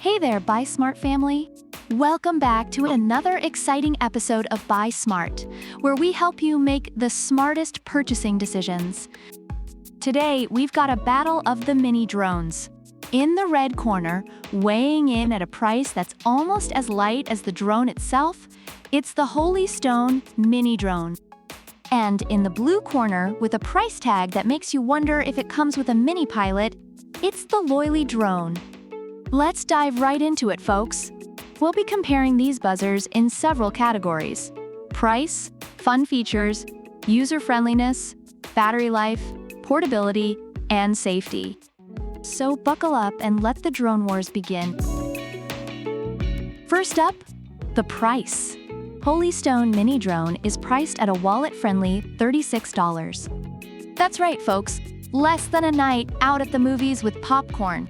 Hey there, Buy Smart family! Welcome back to another exciting episode of Buy Smart, where we help you make the smartest purchasing decisions. Today, we've got a battle of the mini drones. In the red corner, weighing in at a price that's almost as light as the drone itself, it's the Holy Stone mini drone. And in the blue corner, with a price tag that makes you wonder if it comes with a mini pilot, it's the Loiley drone. Let's dive right into it, folks. We'll be comparing these buzzers in several categories: price, fun features, user-friendliness, battery life, portability, and safety. So buckle up and let the drone wars begin. First up, the price. Holy Stone mini drone is priced at a wallet-friendly $36. That's right, folks, less than a night out at the movies with popcorn.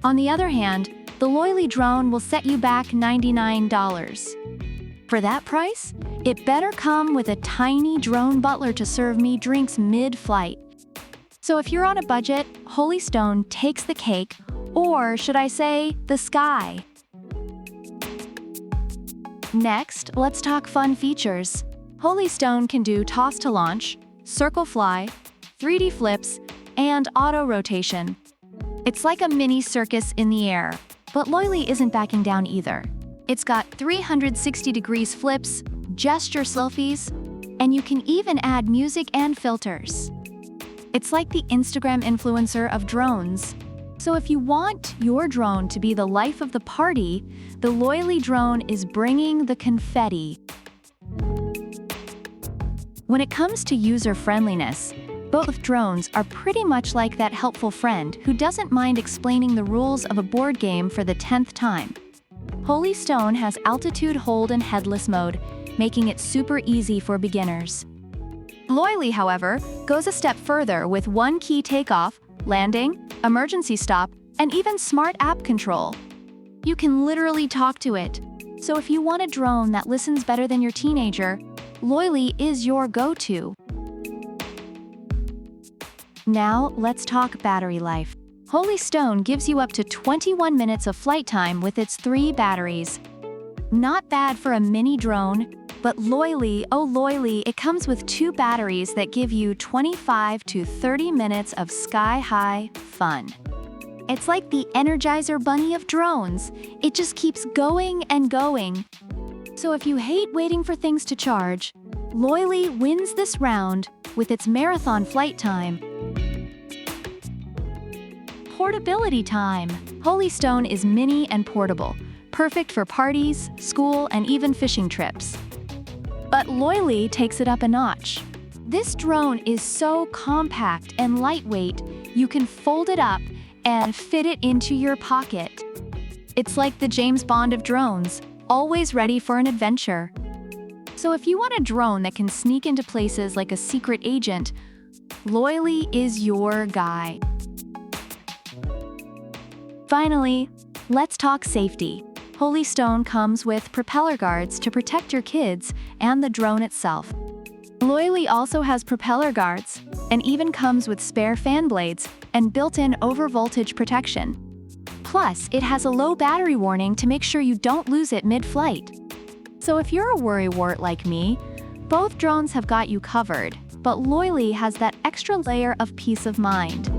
On the other hand, the Loiley drone will set you back $99. For that price, it better come with a tiny drone butler to serve me drinks mid-flight. So if you're on a budget, Holy Stone takes the cake, or should I say, the sky. Next, let's talk fun features. Holy Stone can do toss to launch, circle fly, 3D flips, and auto rotation. It's like a mini circus in the air, but Loiley isn't backing down either. It's got 360 degrees flips, gesture selfies, and you can even add music and filters. It's like the Instagram influencer of drones. So if you want your drone to be the life of the party, the Loiley drone is bringing the confetti. When it comes to user-friendliness, both drones are pretty much like that helpful friend who doesn't mind explaining the rules of a board game for the 10th time. Holy Stone has altitude hold and headless mode, making it super easy for beginners. Loiley, however, goes a step further with one-key takeoff, landing, emergency stop, and even smart app control. You can literally talk to it. So if you want a drone that listens better than your teenager, Loiley is your go-to. Now, let's talk battery life. Holy Stone gives you up to 21 minutes of flight time with its 3 batteries. Not bad for a mini drone, but Loiley, oh Loiley, it comes with 2 batteries that give you 25 to 30 minutes of sky-high fun. It's like the Energizer Bunny of drones. It just keeps going and going. So if you hate waiting for things to charge, Loiley wins this round with its marathon flight time. Portability time. Holy Stone is mini and portable, perfect for parties, school, and even fishing trips. But Loiley takes it up a notch. This drone is so compact and lightweight, you can fold it up and fit it into your pocket. It's like the James Bond of drones, always ready for an adventure. So if you want a drone that can sneak into places like a secret agent, Loiley is your guy. Finally, let's talk safety. Holy Stone comes with propeller guards to protect your kids and the drone itself. Loiley also has propeller guards and even comes with spare fan blades and built-in overvoltage protection. Plus, it has a low battery warning to make sure you don't lose it mid-flight. So if you're a worrywart like me, both drones have got you covered, but Loiley has that extra layer of peace of mind.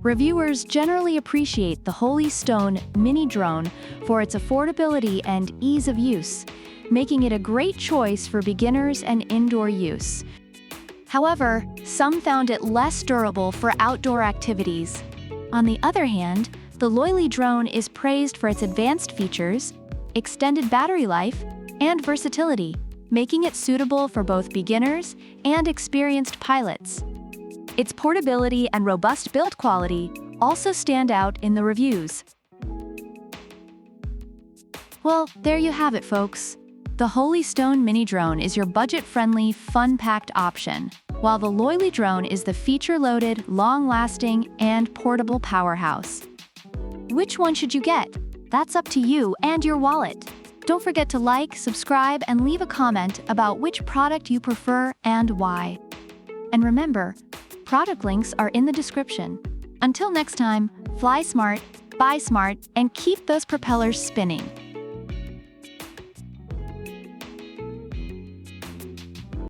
Reviewers generally appreciate the Holy Stone mini drone for its affordability and ease of use, making it a great choice for beginners and indoor use. However, some found it less durable for outdoor activities. On the other hand, the Loiley drone is praised for its advanced features, extended battery life, and versatility, making it suitable for both beginners and experienced pilots. Its portability and robust build quality also stand out in the reviews. Well, there you have it, folks. The Holy Stone mini drone is your budget-friendly, fun-packed option, while the Loiley drone is the feature-loaded, long-lasting, and portable powerhouse. Which one should you get? That's up to you and your wallet. Don't forget to like, subscribe, and leave a comment about which product you prefer and why. And remember, product links are in the description. Until next time, fly smart, Buy smart and keep those propellers spinning.